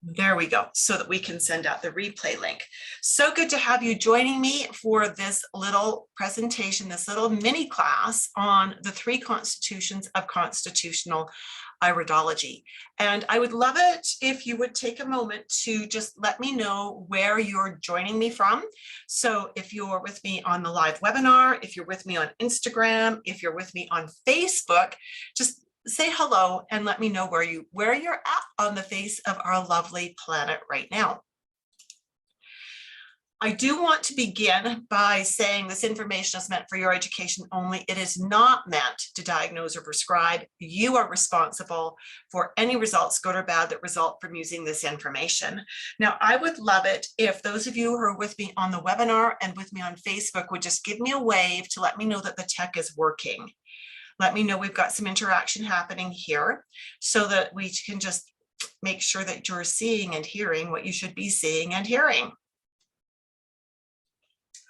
There we go, so that we can send out the replay link. So good to have you joining me for this little presentation, this little mini class on the 3 constitutions of constitutional iridology. And I would love it if you would take a moment to just let me know where you're joining me from. So if you're with me on the live webinar, if you're with me on Instagram, if you're with me on Facebook, just say hello and let me know where you're at on the face of our lovely planet right now. I do want to begin by saying this information is meant for your education only. It is not meant to diagnose or prescribe. You are responsible for any results, good or bad, that result from using this information. Now, I would love it if those of you who are with me on the webinar and with me on Facebook would just give me a wave to let me know that the tech is working. Let me know we've got some interaction happening here so that we can just make sure that you're seeing and hearing what you should be seeing and hearing.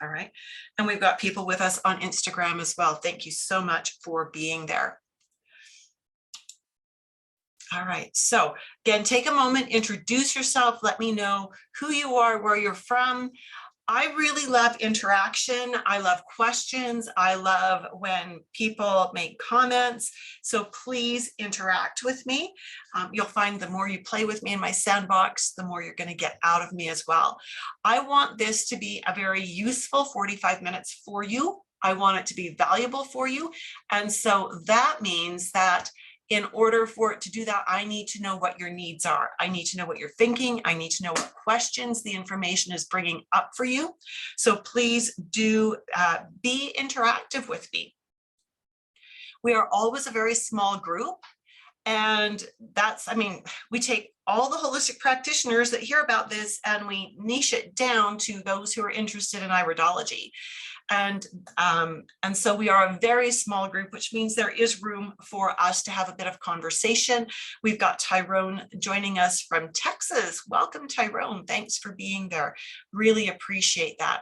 All right. And we've got people with us on Instagram as well. Thank you so much for being there. All right. So again, take a moment, introduce yourself, let me know who you are, where you're from. I really love interaction. I love questions. I love when people make comments. So please interact with me. You'll find the more you play with me in my sandbox, the more you're going to get out of me as well. I want this to be a very useful 45 minutes for you. I want it to be valuable for you. And so that means that in order for it to do that, I need to know what your needs are. I need to know what you're thinking. I need to know what questions the information is bringing up for you. So please do be interactive with me. We are always a very small group. And that's, we take all the holistic practitioners that hear about this and we niche it down to those who are interested in iridology. And so we are a very small group, which means there is room for us to have a bit of conversation. We've got Tyrone joining us from Texas. Welcome, Tyrone. Thanks for being there. Really appreciate that.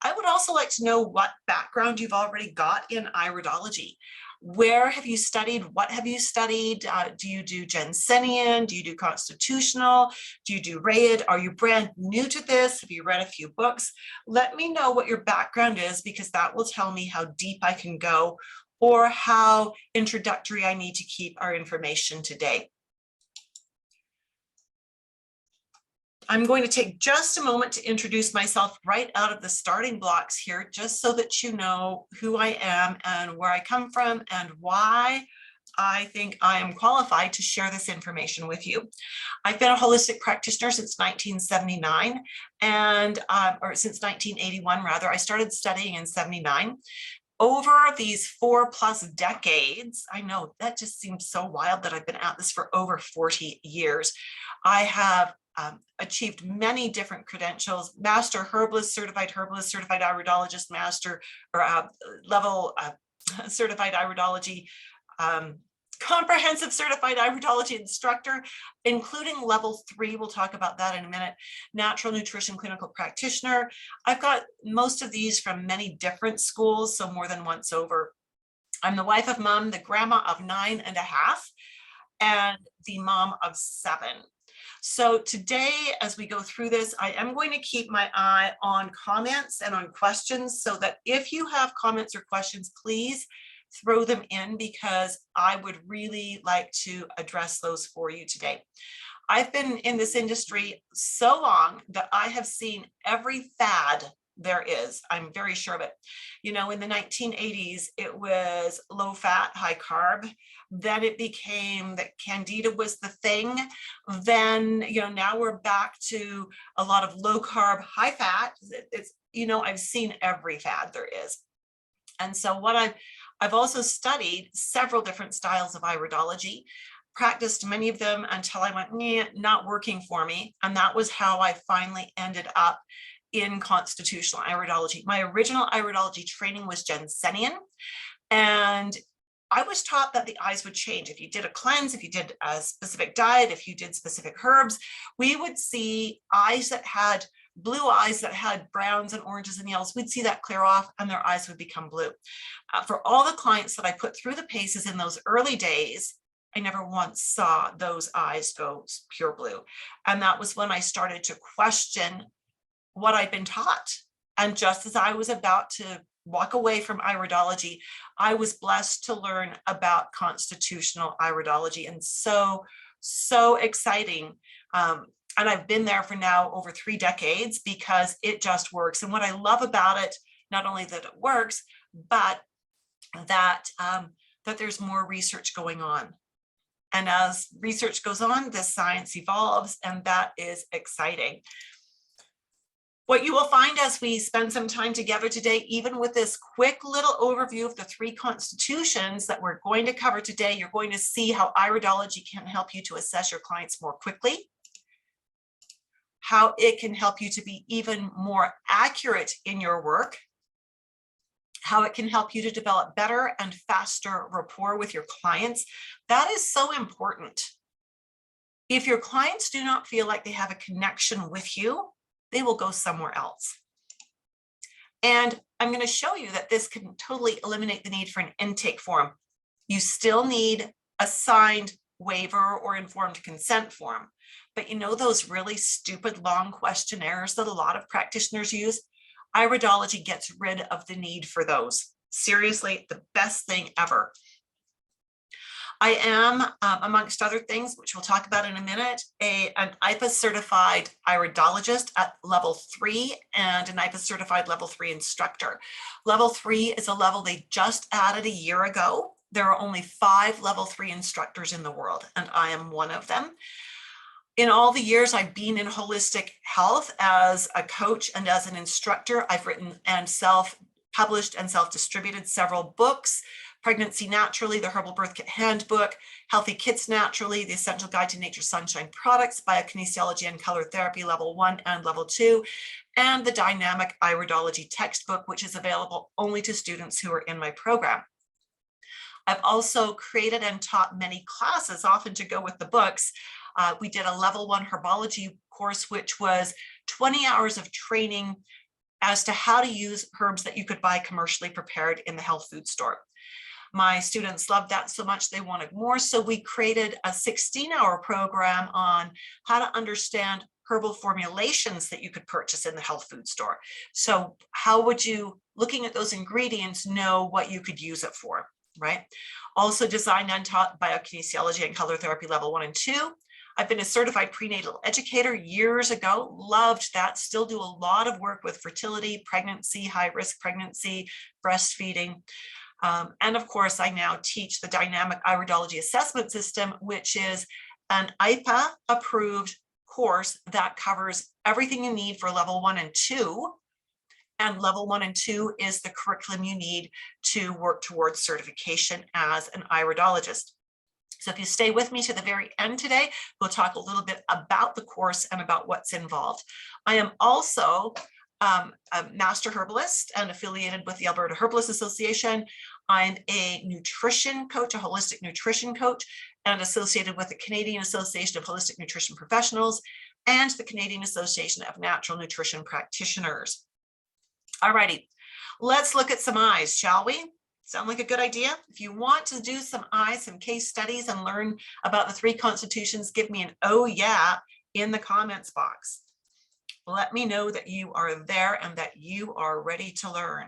I would also like to know what background you've already got in iridology. Where have you studied? What have you studied? Do you do Jensenian? Do you do constitutional? Do you do Rayid? Are you brand new to this? Have you read a few books? Let me know what your background is, because that will tell me how deep I can go or how introductory I need to keep our information today. I'm going to take just a moment to introduce myself right out of the starting blocks here, just so that you know who I am and where I come from and why I think I am qualified to share this information with you. I've been a holistic practitioner since 1979 or since 1981 rather. I started studying in 79. Over these 4+ decades, I know that just seems so wild that I've been at this for over 40 years. I have achieved many different credentials: master herbalist, certified iridologist, master or level certified iridology, comprehensive certified iridology instructor, including level 3. We'll talk about that in a minute. Natural nutrition clinical practitioner. I've got most of these from many different schools, so more than once over. I'm the wife of mom, the grandma of 9 and a half, and the mom of 7. So today, as we go through this, I am going to keep my eye on comments and on questions, so that if you have comments or questions, please throw them in, because I would really like to address those for you today. I've been in this industry so long that I have seen every fad there is. I'm very sure of it. You know, in the 1980s, it was low fat, high carb. Then it became that Candida was the thing. Then, now we're back to a lot of low carb, high fat. It's, I've seen every fad there is. And so I've also studied several different styles of iridology, practiced many of them until I went, not working for me. And that was how I finally ended up in constitutional iridology. My original iridology training was Jensenian, and I was taught that the eyes would change. If you did a cleanse, if you did a specific diet, if you did specific herbs, we would see eyes that had blue eyes that had browns and oranges and yellows. We'd see that clear off and their eyes would become blue. For all the clients that I put through the paces in those early days, I never once saw those eyes go pure blue. And that was when I started to question what I'd been taught. And just as I was about to walk away from iridology, I was blessed to learn about constitutional iridology, and so exciting. And I've been there for now over 3 decades because it just works. And what I love about it, not only that it works, but that that there's more research going on. And as research goes on, this science evolves, and that is exciting. What you will find as we spend some time together today, even with this quick little overview of the 3 constitutions that we're going to cover today, you're going to see how iridology can help you to assess your clients more quickly, how it can help you to be even more accurate in your work, how it can help you to develop better and faster rapport with your clients. That is so important. If your clients do not feel like they have a connection with you, they will go somewhere else. And I'm going to show you that this can totally eliminate the need for an intake form. You still need a signed waiver or informed consent form. But you know those really stupid long questionnaires that a lot of practitioners use? Iridology gets rid of the need for those. Seriously, the best thing ever. I am, amongst other things, which we'll talk about in a minute, an IPA certified iridologist at level 3 and an IPA certified level 3 instructor. Level 3 is a level they just added a year ago. There are only 5 level 3 instructors in the world, and I am one of them. In all the years I've been in holistic health as a coach and as an instructor, I've written and self-published and self-distributed several books: Pregnancy Naturally, the Herbal Birth Kit Handbook, Healthy Kits Naturally, The Essential Guide to Nature's Sunshine Products, Biokinesiology and Color Therapy Level 1 and Level 2, and the Dynamic Iridology textbook, which is available only to students who are in my program. I've also created and taught many classes, often to go with the books. We did a level 1 herbology course, which was 20 hours of training as to how to use herbs that you could buy commercially prepared in the health food store. My students loved that so much they wanted more, so we created a 16-hour program on how to understand herbal formulations that you could purchase in the health food store. So how would you, looking at those ingredients, know what you could use it for, right? Also designed and taught biokinesiology and color therapy level 1 and 2. I've been a certified prenatal educator years ago, loved that, still do a lot of work with fertility, pregnancy, high-risk pregnancy, breastfeeding. And of course, I now teach the Dynamic Iridology Assessment System, which is an IPA approved course that covers everything you need for level 1 and 2. And level 1 and 2 is the curriculum you need to work towards certification as an iridologist. So if you stay with me to the very end today, we'll talk a little bit about the course and about what's involved. I am also a master herbalist and affiliated with the Alberta Herbalist Association. I'm a nutrition coach, a holistic nutrition coach, and associated with the Canadian Association of Holistic Nutrition Professionals and the Canadian Association of Natural Nutrition Practitioners. All righty, let's look at some eyes, shall we? Sound like a good idea? If you want to do some eyes, some case studies, and learn about the 3 constitutions, give me an "oh yeah" in the comments box. Let me know that you are there and that you are ready to learn.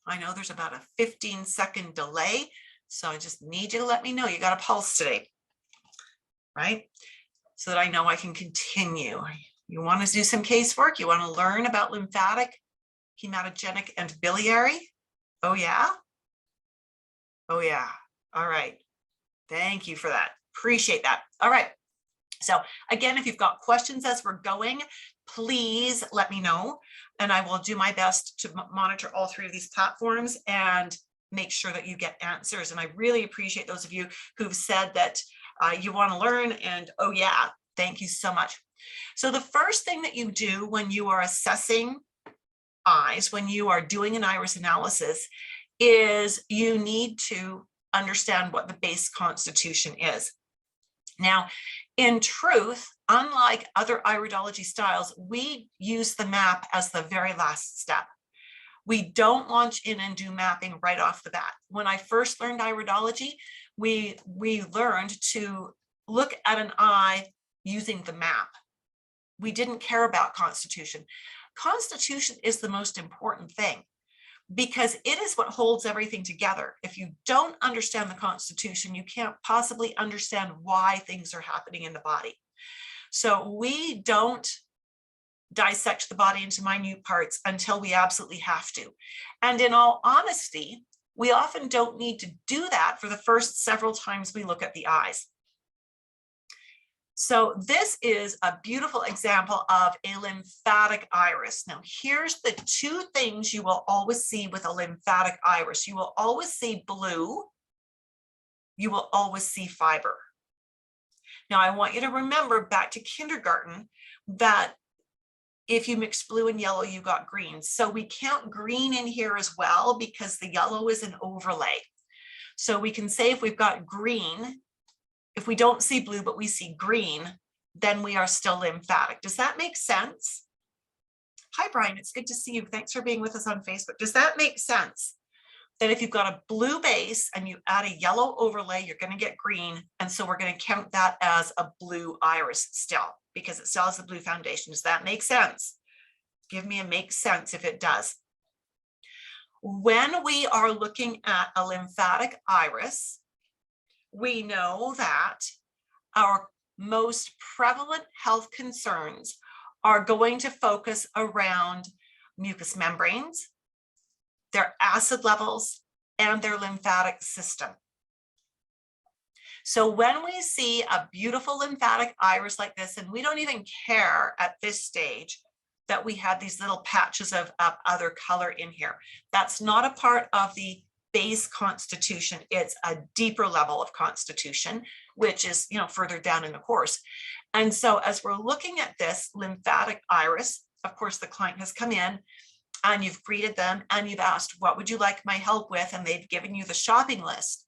I know there's about a 15-second delay, so I just need you to let me know you got a pulse today, right? So that I know I can continue. You want to do some casework? You want to learn about lymphatic, hematogenic, and biliary? Oh yeah? Oh yeah. All right. Thank you for that. Appreciate that. All right. So again, if you've got questions as we're going, please let me know, and I will do my best to monitor all 3 of these platforms and make sure that you get answers. And I really appreciate those of you who've said that you want to learn, and oh yeah, thank you so much. So the first thing that you do when you are assessing eyes, when you are doing an iris analysis, is you need to understand what the base constitution is. Now, in truth, unlike other iridology styles, we use the map as the very last step. We don't launch in and do mapping right off the bat. When I first learned iridology, we learned to look at an eye using the map. We didn't care about constitution. Constitution is the most important thing because it is what holds everything together. If you don't understand the constitution, you can't possibly understand why things are happening in the body. So we don't dissect the body into minute parts until we absolutely have to. And in all honesty, we often don't need to do that for the first several times we look at the eyes. So this is a beautiful example of a lymphatic iris. Now, here's the two things you will always see with a lymphatic iris. You will always see blue. You will always see fiber. Now, I want you to remember back to kindergarten that if you mix blue and yellow, you got green. So we count green in here as well because the yellow is an overlay. So we can say if we've got green, if we don't see blue, but we see green, then we are still lymphatic. Does that make sense? Hi, Brian, it's good to see you. Thanks for being with us on Facebook. Does that make sense? That if you've got a blue base and you add a yellow overlay, you're going to get green. And so we're going to count that as a blue iris still, because it still has the blue foundation. Does that make sense? Give me a makes sense if it does. When we are looking at a lymphatic iris, we know that our most prevalent health concerns are going to focus around mucous membranes, their acid levels, and their lymphatic system. So when we see a beautiful lymphatic iris like this, and we don't even care at this stage that we have these little patches of other color in here, that's not a part of the base constitution. It's a deeper level of constitution, which is, further down in the course. And so as we're looking at this lymphatic iris, of course, the client has come in and you've greeted them and you've asked, what would you like my help with? And they've given you the shopping list.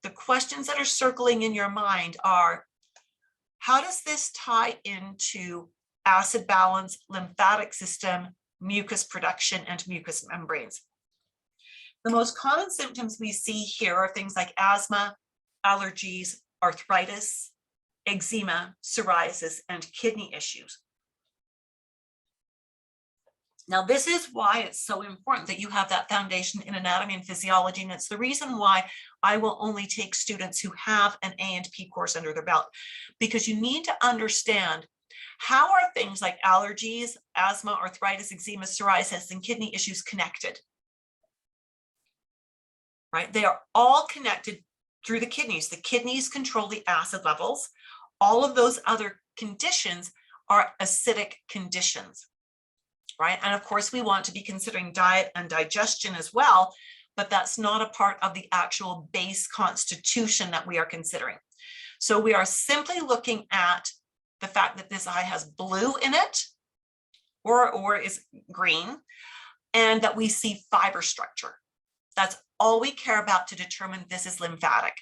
The questions that are circling in your mind are, how does this tie into acid balance, lymphatic system, mucus production, and mucous membranes? The most common symptoms we see here are things like asthma, allergies, arthritis, eczema, psoriasis, and kidney issues. Now, this is why it's so important that you have that foundation in anatomy and physiology, and it's the reason why I will only take students who have an A&P course under their belt, because you need to understand how are things like allergies, asthma, arthritis, eczema, psoriasis, and kidney issues connected. Right? They are all connected through the kidneys. The kidneys control the acid levels. All of those other conditions are acidic conditions, right? And of course, we want to be considering diet and digestion as well, but that's not a part of the actual base constitution that we are considering. So we are simply looking at the fact that this eye has blue in it, or is green, and that we see fiber structure. That's all we care about to determine this is lymphatic.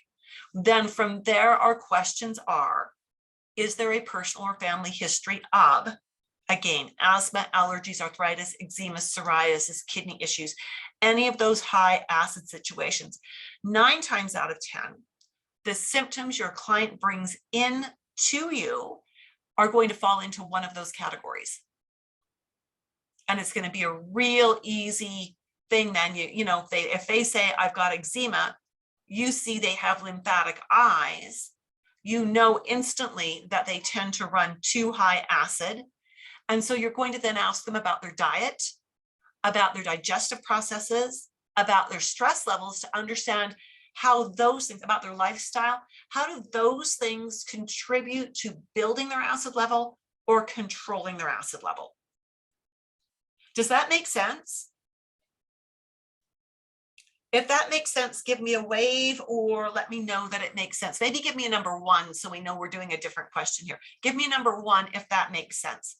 Then from there, our questions are, is there a personal or family history of, again, asthma, allergies, arthritis, eczema, psoriasis, kidney issues, any of those high acid situations? 9 times out of 10, the symptoms your client brings in to you are going to fall into one of those categories. And it's going to be a real easy thing then. If they say I've got eczema, you see they have lymphatic eyes, you know instantly that they tend to run too high acid. And so you're going to then ask them about their diet, about their digestive processes, about their stress levels, to understand how those things, about their lifestyle, how do those things contribute to building their acid level or controlling their acid level? Does that make sense? If that makes sense, give me a wave or let me know that it makes sense. Maybe give me a number 1 so we know we're doing a different question here. Give me a number 1 if that makes sense.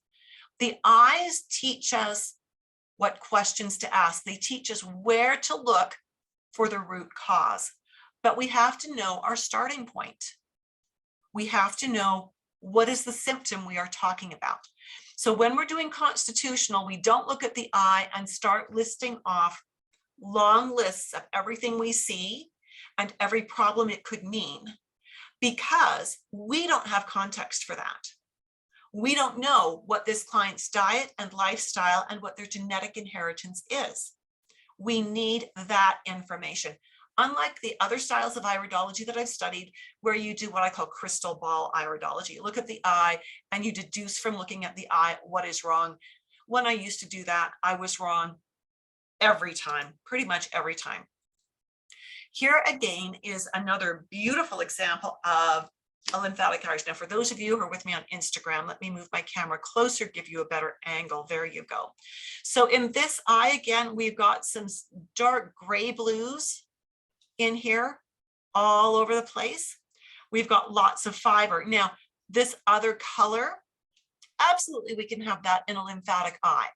The eyes teach us what questions to ask. They teach us where to look for the root cause. But we have to know our starting point. We have to know what is the symptom we are talking about. So when we're doing constitutional, we don't look at the eye and start listing off long lists of everything we see and every problem it could mean, because we don't have context for that. We don't know what this client's diet and lifestyle and what their genetic inheritance is. We need that information. Unlike the other styles of iridology that I've studied, where you do what I call crystal ball iridology, you look at the eye and you deduce from looking at the eye what is wrong. When I used to do that, I was wrong every time, pretty much every time. Here again is another beautiful example of a lymphatic iris. Now, for those of you who are with me on Instagram, let me move my camera closer, give you a better angle. There you go. So in this eye, again, we've got some dark gray blues in here all over the place. We've got lots of fiber. Now, this other color, absolutely, we can have that in a lymphatic eye,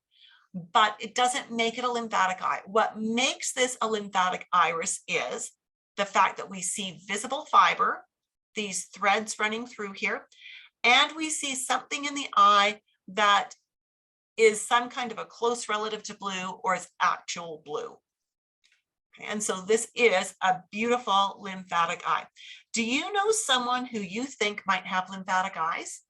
but it doesn't make it a lymphatic eye. What makes this a lymphatic iris is the fact that we see visible fiber, these threads running through here, and we see something in the eye that is some kind of a close relative to blue or is actual blue. And so this is a beautiful lymphatic eye. Do you know someone who you think might have lymphatic eyes?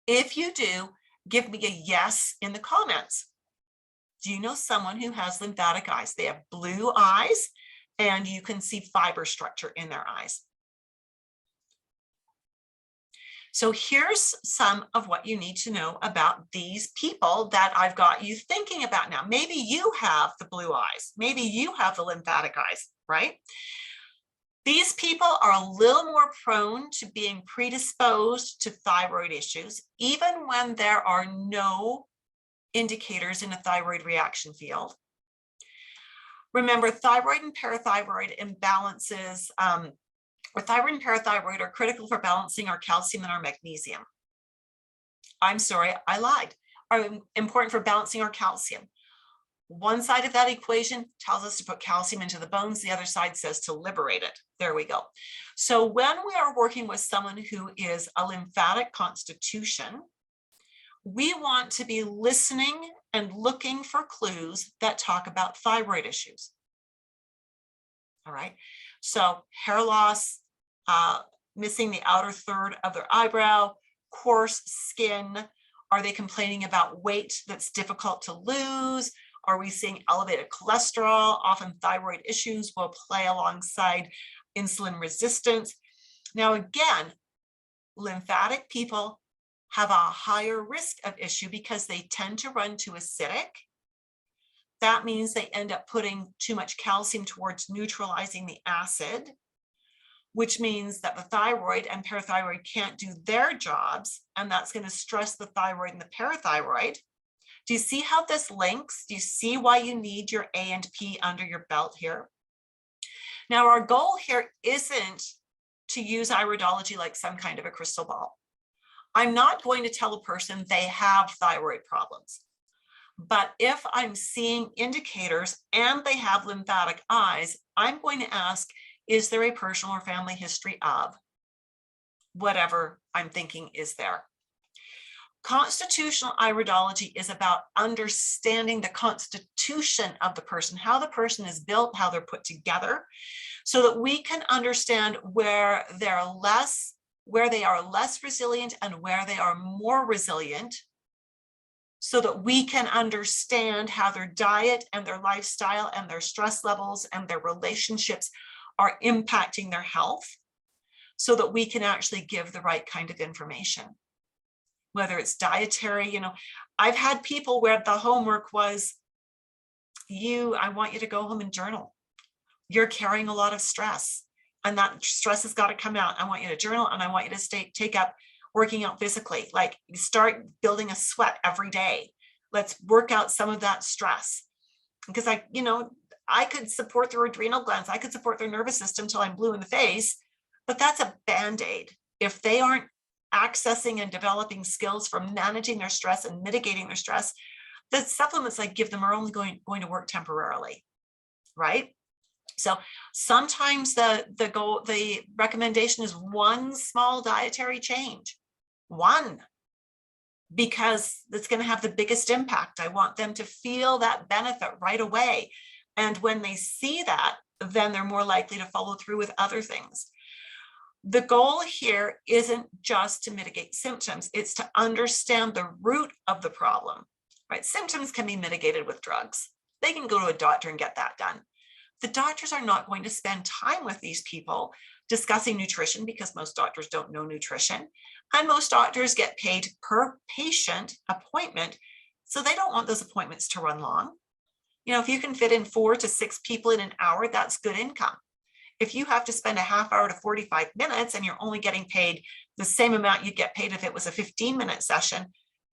If you do, give me a yes in the comments. Do you know someone who has lymphatic eyes? They have blue eyes and you can see fiber structure in their eyes. So here's some of what you need to know about these people that I've got you thinking about now. Maybe you have the blue eyes. Maybe you have the lymphatic eyes, right? These people are a little more prone to being predisposed to thyroid issues, even when there are no indicators in a thyroid reaction field. Remember, thyroid and parathyroid imbalances, or thyroid and parathyroid are critical for balancing our calcium and our magnesium. I'm sorry, I lied. Are important for balancing our calcium. One side of that equation tells us to put calcium into the bones. The other side says to liberate it. There we go. So when we are working with someone who is a lymphatic constitution, we want to be listening and looking for clues that talk about thyroid issues. All right. So hair loss, missing the outer third of their eyebrow, coarse skin. Are they complaining about weight that's difficult to lose? Are we seeing elevated cholesterol? Often thyroid issues will play alongside insulin resistance. Now, again, lymphatic people have a higher risk of issue because they tend to run too acidic. That means they end up putting too much calcium towards neutralizing the acid, which means that the thyroid and parathyroid can't do their jobs, and that's going to stress the thyroid and the parathyroid. Do you see how this links? Do you see why you need your A and P under your belt here? Now, our goal here isn't to use iridology like some kind of a crystal ball. I'm not going to tell a person they have thyroid problems. But if I'm seeing indicators and they have lymphatic eyes, I'm going to ask, is there a personal or family history of whatever I'm thinking is there? Constitutional iridology is about understanding the constitution of the person, how the person is built, how they're put together, so that we can understand where they are less resilient and where they are more resilient, so that we can understand how their diet and their lifestyle and their stress levels and their relationships are impacting their health, so that we can actually give the right kind of information. Whether it's dietary, I've had people where the homework was, I want you to go home and journal. You're carrying a lot of stress, and that stress has got to come out. I want you to journal, and I want you to take up working out physically. Like, start building a sweat every day. Let's work out some of that stress. Because I could support their adrenal glands. I could support their nervous system till I'm blue in the face, but that's a Band-Aid. If they aren't accessing and developing skills for managing their stress and mitigating their stress, the supplements I give them are only going to work temporarily, right? So sometimes the recommendation is one small dietary change, one, because it's going to have the biggest impact. I want them to feel that benefit right away. And when they see that, then they're more likely to follow through with other things. The goal here isn't just to mitigate symptoms, it's to understand the root of the problem, right? Symptoms can be mitigated with drugs. They can go to a doctor and get that done. The doctors are not going to spend time with these people discussing nutrition because most doctors don't know nutrition. And most doctors get paid per patient appointment. So they don't want those appointments to run long. You know, if you can fit in 4 to 6 people in an hour, that's good income. If you have to spend a half hour to 45 minutes and you're only getting paid the same amount you'd get paid if it was a 15-minute session,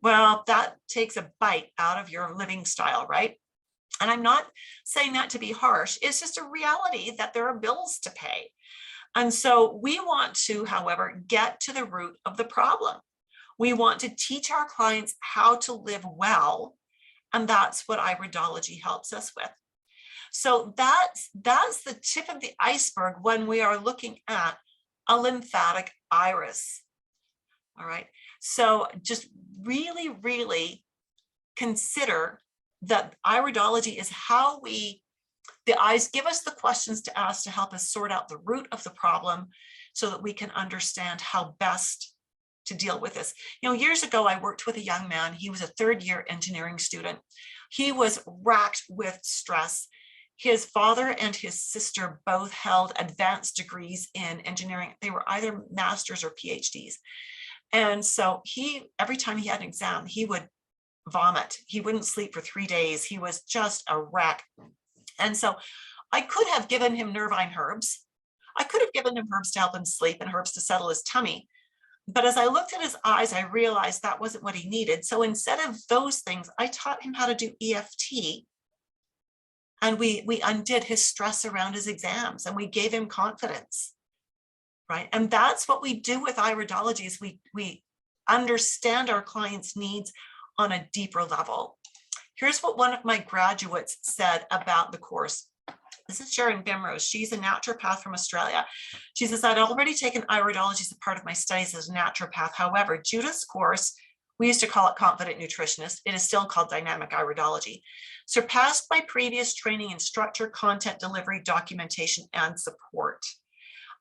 well, that takes a bite out of your living style, right? And I'm not saying that to be harsh. It's just a reality that there are bills to pay. And so we want to, however, get to the root of the problem. We want to teach our clients how to live well. And that's what Iridology helps us with. So that's the tip of the iceberg when we are looking at a lymphatic iris. All right. So just really, really consider that Iridology is how the eyes give us the questions to ask to help us sort out the root of the problem so that we can understand how best to deal with this. You know, years ago, I worked with a young man. He was a third-year engineering student. He was racked with stress. His father and his sister both held advanced degrees in engineering. They were either masters or PhDs. And so every time he had an exam, he would vomit. He wouldn't sleep for 3 days. He was just a wreck. And so I could have given him nervine herbs. I could have given him herbs to help him sleep and herbs to settle his tummy. But as I looked at his eyes, I realized that wasn't what he needed. So instead of those things, I taught him how to do EFT. And we undid his stress around his exams and we gave him confidence, right? And that's what we do with Iridology is we understand our clients' needs on a deeper level. Here's what one of my graduates said about the course. This is Sharon Bimrose. She's a naturopath from Australia. She says, I'd already taken Iridology as a part of my studies as a naturopath. However, Judith's course, we used to call it Confident Nutritionist. It is still called Dynamic Iridology. Surpassed my previous training in structure, content delivery, documentation, and support.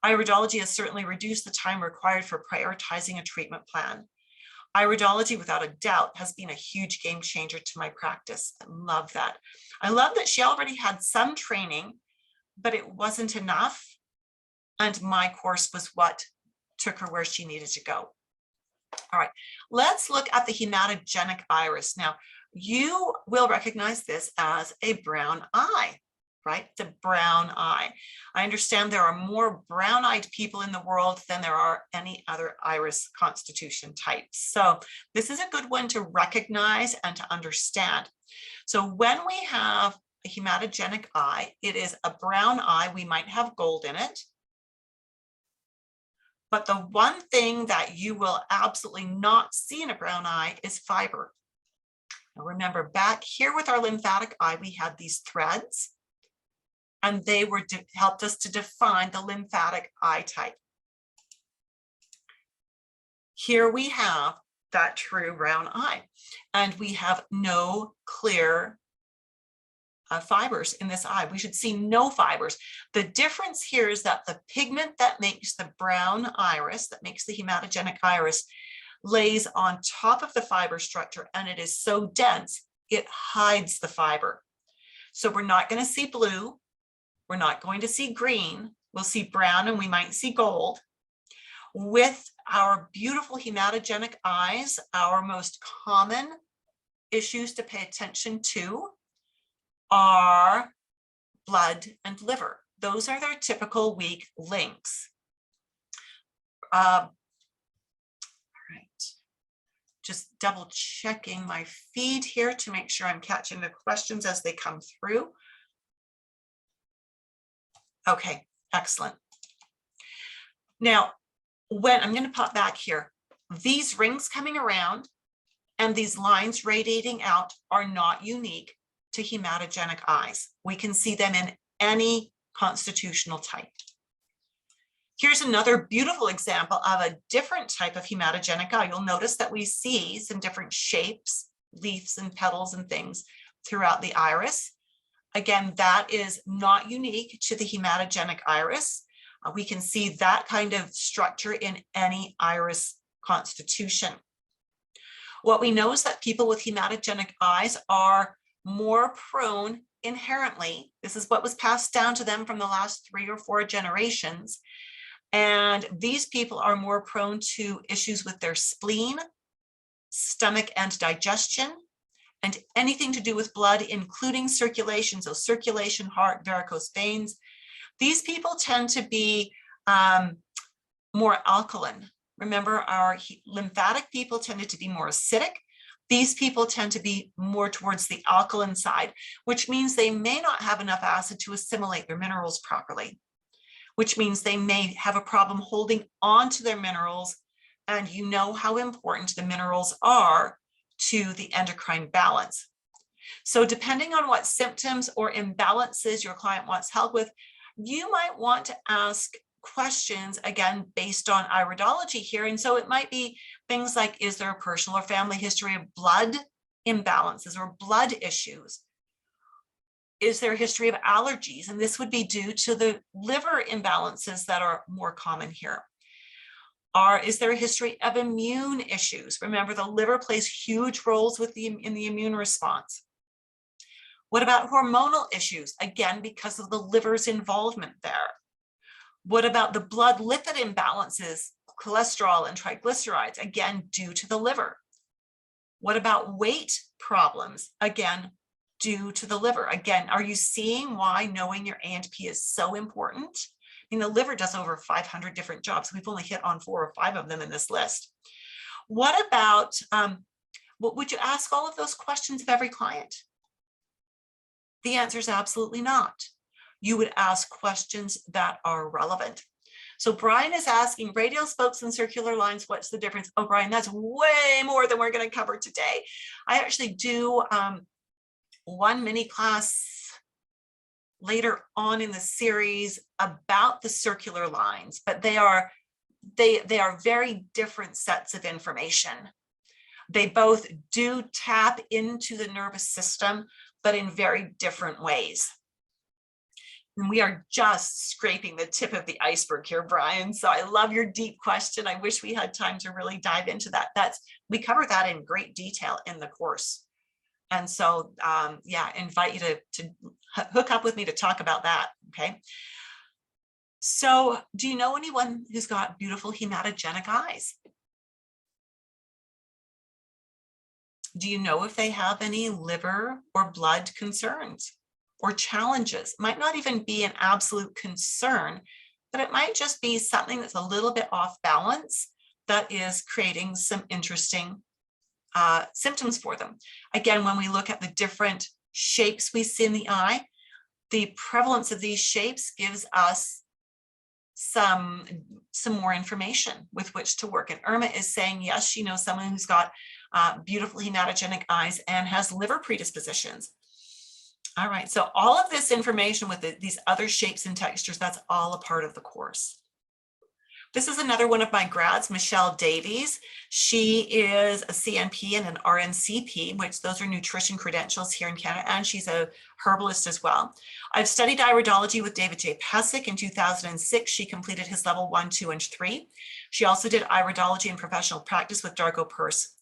Iridology has certainly reduced the time required for prioritizing a treatment plan. Iridology, without a doubt, has been a huge game changer to my practice. I love that. I love that she already had some training, but it wasn't enough. And my course was what took her where she needed to go. All right, let's look at the hematogenic iris. Now, you will recognize this as a brown eye, right? The brown eye. I understand there are more brown-eyed people in the world than there are any other iris constitution types. So this is a good one to recognize and to understand. So when we have a hematogenic eye, it is a brown eye. We might have gold in it. But the one thing that you will absolutely not see in a brown eye is fiber. Now remember, back here with our lymphatic eye, we had these threads, and they helped us to define the lymphatic eye type. Here we have that true brown eye, and we have no clear fibers in this eye. We should see no fibers. The difference here is that the pigment that makes the brown iris, that makes the hematogenic iris, lays on top of the fiber structure, and it is so dense, it hides the fiber. So we're not going to see blue. We're not going to see green. We'll see brown and we might see gold. With our beautiful hematogenic eyes, our most common issues to pay attention to are blood and liver. Those are their typical weak links. All right, just double checking my feed here to make sure I'm catching the questions as they come through. Okay, excellent. Now, when I'm going to pop back here, these rings coming around and these lines radiating out are not unique to hematogenic eyes. We can see them in any constitutional type. Here's another beautiful example of a different type of hematogenic eye. You'll notice that we see some different shapes, leaves and petals and things throughout the iris. Again, that is not unique to the hematogenic iris. We can see that kind of structure in any iris constitution. What we know is that people with hematogenic eyes are more prone inherently. This is what was passed down to them from the last 3 or 4 generations. And these people are more prone to issues with their spleen, stomach and digestion, and anything to do with blood, including circulation. So circulation, heart, varicose veins. These people tend to be more alkaline. Remember, our lymphatic people tended to be more acidic. These people tend to be more towards the alkaline side, which means they may not have enough acid to assimilate their minerals properly, which means they may have a problem holding on to their minerals. And you know how important the minerals are to the endocrine balance. So depending on what symptoms or imbalances your client wants help with, you might want to ask questions, again, based on iridology here. And so it might be things like, is there a personal or family history of blood imbalances or blood issues? Is there a history of allergies? And this would be due to the liver imbalances that are more common here. Is there a history of immune issues? Remember, the liver plays huge roles in the immune response. What about hormonal issues? Again, because of the liver's involvement there. What about the blood lipid imbalances, cholesterol and triglycerides? Again, due to the liver. What about weight problems? Again, due to the liver. Again, are you seeing why knowing your A&P is so important? I mean, the liver does over 500 different jobs. We've only hit on 4 or 5 of them in this list. What about, would you ask all of those questions of every client? The answer is absolutely not. You would ask questions that are relevant. So Brian is asking, radial spokes and circular lines, what's the difference? Oh, Brian, that's way more than we're going to cover today. I actually do one mini class later on in the series about the circular lines, but they are very different sets of information. They both do tap into the nervous system, but in very different ways. And we are just scraping the tip of the iceberg here, Brian. So I love your deep question. I wish we had time to really dive into that. We cover that in great detail in the course. And so, yeah, invite you to hook up with me to talk about that, okay? So do you know anyone who's got beautiful hematogenic eyes? Do you know if they have any liver or blood concerns or challenges? Might not even be an absolute concern, but it might just be something that's a little bit off balance that is creating some interesting symptoms for them. Again, when we look at the different shapes we see in the eye, the prevalence of these shapes gives us some more information with which to work. And Irma is saying, yes, she knows someone who's got beautiful hematogenic eyes and has liver predispositions. All right, so all of this information with these other shapes and textures, that's all a part of the course. This is another one of my grads, Michelle Davies. She is a CNP and an RNCP, which those are nutrition credentials here in Canada, and she's a herbalist as well. I've studied iridology with David J. Pesic in 2006. She completed his level 1, 2, and 3. She also did iridology in professional practice with Dargo Peirce.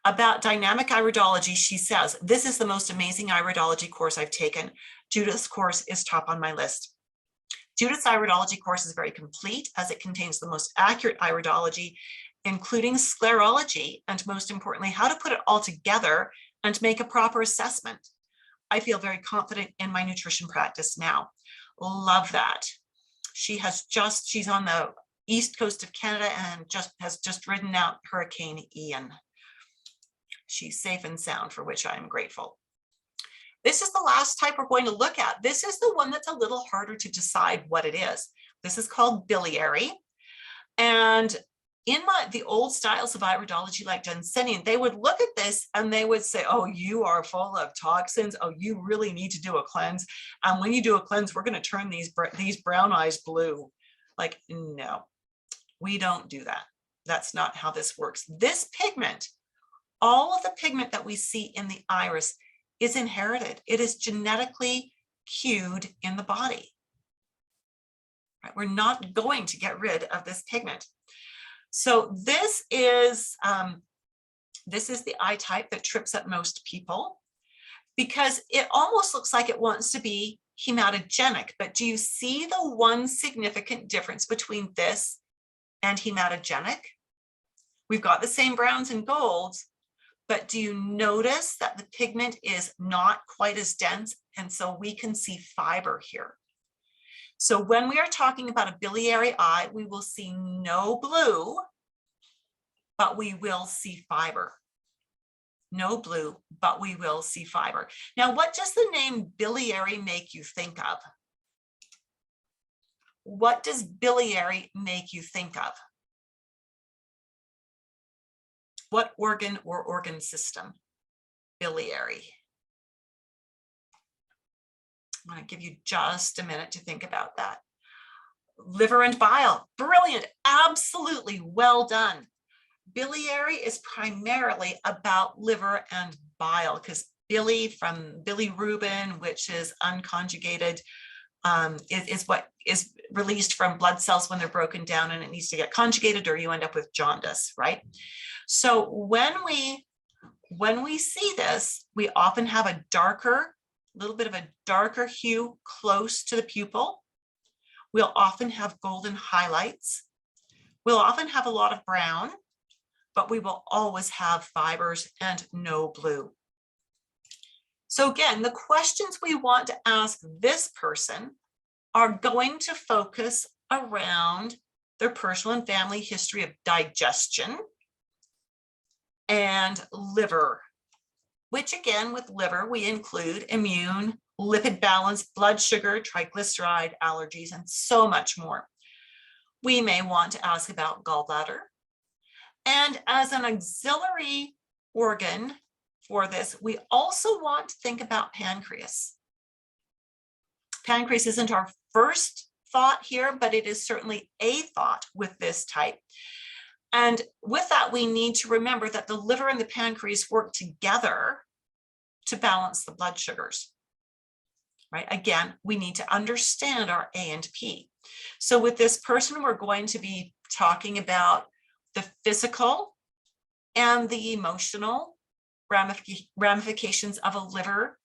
About dynamic iridology, she says, this is the most amazing iridology course I've taken. Judith's course is top on my list. Judith's iridology course is very complete as it contains the most accurate iridology, including sclerology, and most importantly, how to put it all together and make a proper assessment. I feel very confident in my nutrition practice now. Love that. She's on the east coast of Canada and has just ridden out Hurricane Ian. She's safe and sound, for which I am grateful. This is the last type we're going to look at. This is the one that's a little harder to decide what it is. This is called biliary. And in the old styles of iridology, like Dunsenian, they would look at this and they would say, oh, you are full of toxins. Oh, you really need to do a cleanse. And when you do a cleanse, we're going to turn these brown eyes blue. Like, no, we don't do that. That's not how this works. This pigment, all of the pigment that we see in the iris is inherited. It is genetically cued in the body. Right? We're not going to get rid of this pigment. So this is the eye type that trips up most people, because it almost looks like it wants to be hematogenic. But do you see the one significant difference between this and hematogenic? We've got the same browns and golds, but do you notice that the pigment is not quite as dense? And so we can see fiber here. So when we are talking about a biliary eye, we will see no blue, but we will see fiber. No blue, but we will see fiber. Now, what does the name biliary make you think of? What does biliary make you think of? What organ or organ system? Biliary. I'm going to give you just a minute to think about that. Liver and bile. Brilliant. Absolutely. Well done. Biliary is primarily about liver and bile, because bili, from bilirubin, which is unconjugated, is what is released from blood cells when they're broken down, and it needs to get conjugated or you end up with jaundice, right? So when we see this, we often have a little bit of a darker hue close to the pupil. We'll often have golden highlights. We'll often have a lot of brown, but we will always have fibers and no blue. So again, the questions we want to ask this person are going to focus around their personal and family history of digestion and liver, which again, with liver, we include immune, lipid balance, blood sugar, triglyceride, allergies, and so much more. We may want to ask about gallbladder. And as an auxiliary organ for this, we also want to think about pancreas. Pancreas isn't our first thought here, but it is certainly a thought with this type. And with that, we need to remember that the liver and the pancreas work together to balance the blood sugars, right? Again, we need to understand our A and P. So with this person, we're going to be talking about the physical and the emotional ramifications of a liver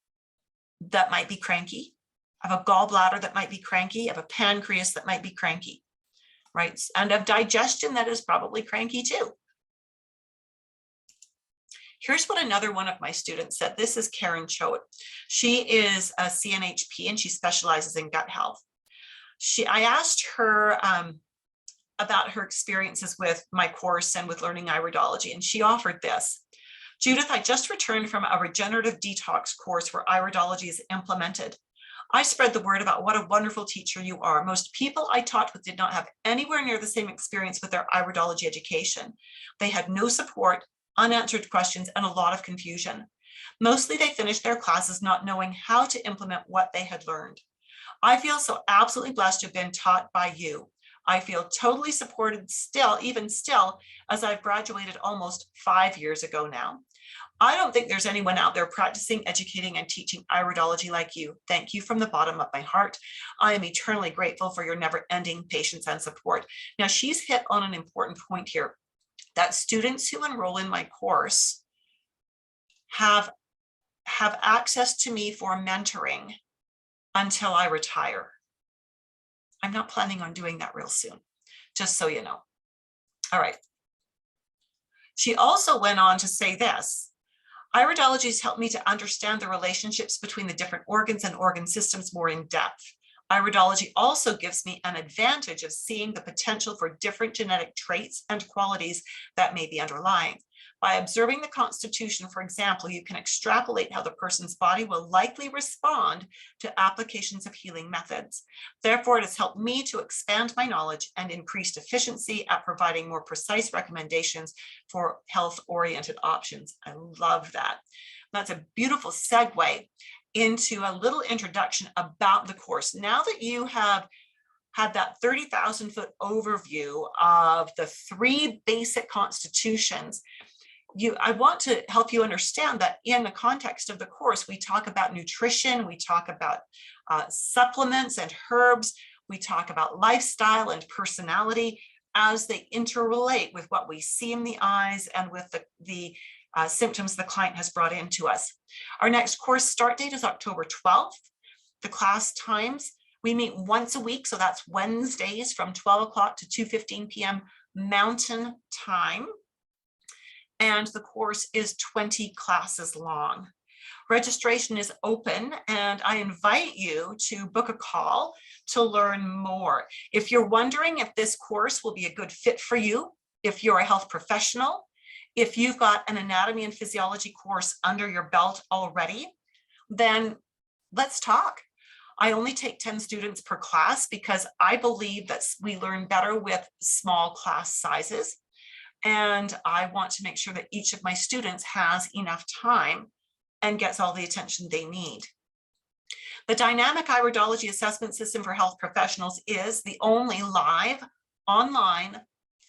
that might be cranky, of a gallbladder that might be cranky, of a pancreas that might be cranky, right? And of digestion that is probably cranky too. Here's what another one of my students said. This is Karen Choate. She is a CNHP and she specializes in gut health. I asked her about her experiences with my course and with learning iridology, and she offered this. Judith, I just returned from a regenerative detox course where iridology is implemented. I spread the word about what a wonderful teacher you are. Most people I taught with did not have anywhere near the same experience with their iridology education. They had no support, unanswered questions, and a lot of confusion. Mostly they finished their classes not knowing how to implement what they had learned. I feel so absolutely blessed to have been taught by you. I feel totally supported still, even still, as I've graduated almost 5 years ago now. I don't think there's anyone out there practicing, educating, and teaching iridology like you. Thank you from the bottom of my heart. I am eternally grateful for your never-ending patience and support. Now, she's hit on an important point here, that students who enroll in my course have access to me for mentoring until I retire. I'm not planning on doing that real soon, just so you know. All right. She also went on to say this. Iridology has helped me to understand the relationships between the different organs and organ systems more in depth. Iridology also gives me an advantage of seeing the potential for different genetic traits and qualities that may be underlying. By observing the constitution, for example, you can extrapolate how the person's body will likely respond to applications of healing methods. Therefore, it has helped me to expand my knowledge and increased efficiency at providing more precise recommendations for health-oriented options. I love that. That's a beautiful segue into a little introduction about the course. Now that you have had that 30,000-foot overview of the 3 basic constitutions. I want to help you understand that in the context of the course, we talk about nutrition, we talk about supplements and herbs, we talk about lifestyle and personality as they interrelate with what we see in the eyes and with the symptoms the client has brought into us. Our next course start date is October 12th. The class times, we meet once a week, so that's Wednesdays from 12 o'clock to 2:15 p.m. Mountain Time. And the course is 20 classes long. Registration is open, and I invite you to book a call to learn more. If you're wondering if this course will be a good fit for you, if you're a health professional, if you've got an anatomy and physiology course under your belt already, then let's talk. I only take 10 students per class because I believe that we learn better with small class sizes. And I want to make sure that each of my students has enough time and gets all the attention they need. The Dynamic Iridology Assessment System for Health Professionals is the only live, online,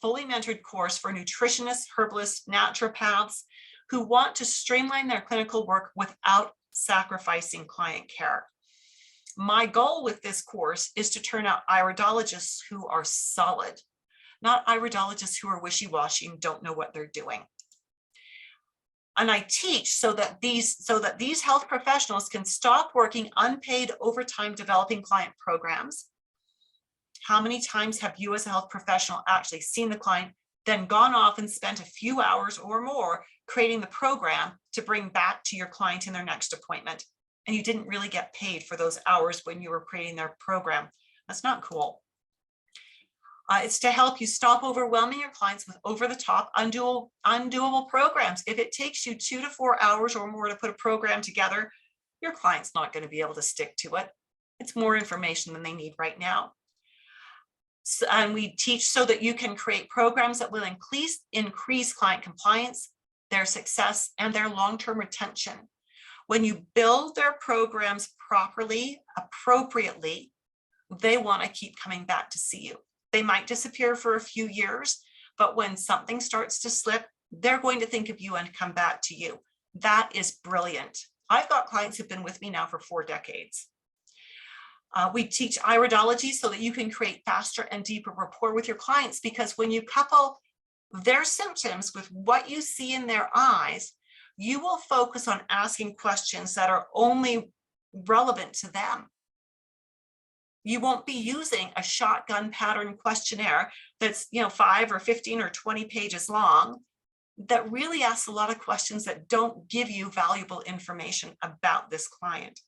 fully mentored course for nutritionists, herbalists, naturopaths who want to streamline their clinical work without sacrificing client care. My goal with this course is to turn out iridologists who are solid, not iridologists who are wishy-washy and don't know what they're doing. And I teach so that these health professionals can stop working unpaid overtime developing client programs. How many times have you as a health professional actually seen the client, then gone off and spent a few hours or more creating the program to bring back to your client in their next appointment, and you didn't really get paid for those hours when you were creating their program? That's not cool. It's to help you stop overwhelming your clients with over-the-top, undoable programs. If it takes you 2 to 4 hours or more to put a program together, your client's not going to be able to stick to it. It's more information than they need right now. So, and we teach so that you can create programs that will increase client compliance, their success, and their long-term retention. When you build their programs properly, appropriately, they want to keep coming back to see you. They might disappear for a few years, but when something starts to slip, they're going to think of you and come back to you. That is brilliant. I've got clients who've been with me now for 4 decades. We teach iridology so that you can create faster and deeper rapport with your clients, because when you couple their symptoms with what you see in their eyes, you will focus on asking questions that are only relevant to them. You won't be using a shotgun pattern questionnaire that's 5 or 15 or 20 pages long that really asks a lot of questions that don't give you valuable information about this client.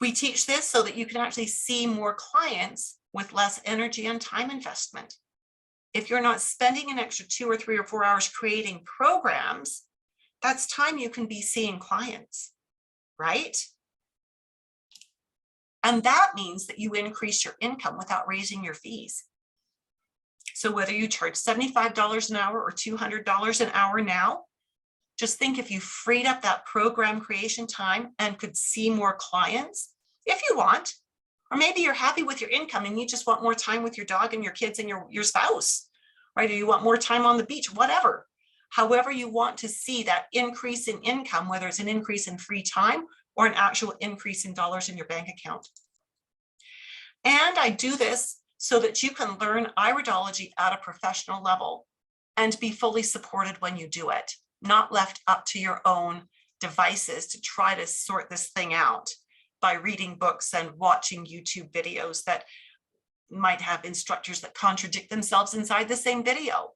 We teach this so that you can actually see more clients with less energy and time investment. If you're not spending an extra 2 or 3 or 4 hours creating programs, that's time you can be seeing clients, right? And that means that you increase your income without raising your fees. So whether you charge $75 an hour or $200 an hour now, just think if you freed up that program creation time and could see more clients, if you want, or maybe you're happy with your income and you just want more time with your dog and your kids and your spouse, right? Or you want more time on the beach, whatever. However you want to see that increase in income, whether it's an increase in free time or an actual increase in dollars in your bank account. And I do this so that you can learn iridology at a professional level and be fully supported when you do it, not left up to your own devices to try to sort this thing out by reading books and watching YouTube videos that might have instructors that contradict themselves inside the same video.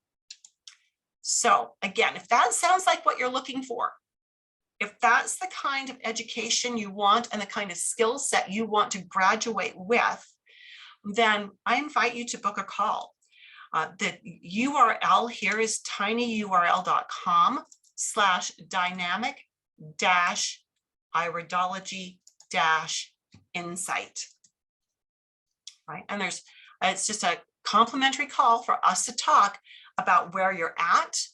So again, if that sounds like what you're looking for, if that's the kind of education you want and the kind of skill set you want to graduate with, then I invite you to book a call. The URL here is tinyurl.com/dynamic-iridology-insight. Right, and it's just a complimentary call for us to talk about where you're at.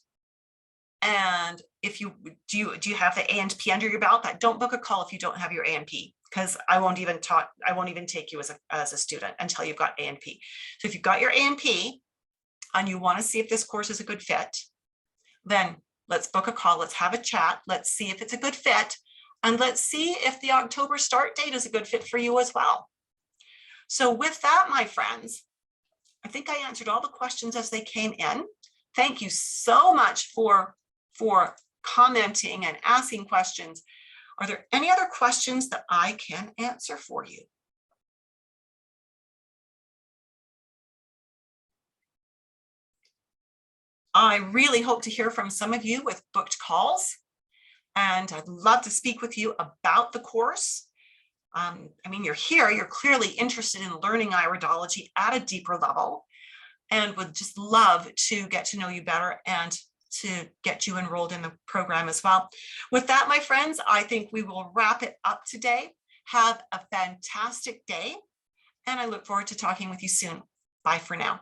And if you do you have the A&P under your belt? Don't book a call if you don't have your A&P. because I won't even take you as a student until you've got A&P. So if you've got your A&P and you want to see if this course is a good fit, then let's book a call. Let's have a chat. Let's see if it's a good fit. And let's see if the October start date is a good fit for you as well. So with that, my friends, I think I answered all the questions as they came in. Thank you so much for commenting and asking questions. Are there any other questions that I can answer for you? I really hope to hear from some of you with booked calls, and I'd love to speak with you about the course. I mean, you're here, you're clearly interested in learning iridology at a deeper level, and would just love to get to know you better and to get you enrolled in the program as well. With that, my friends, I think we will wrap it up today. Have a fantastic day, and I look forward to talking with you soon. Bye for now.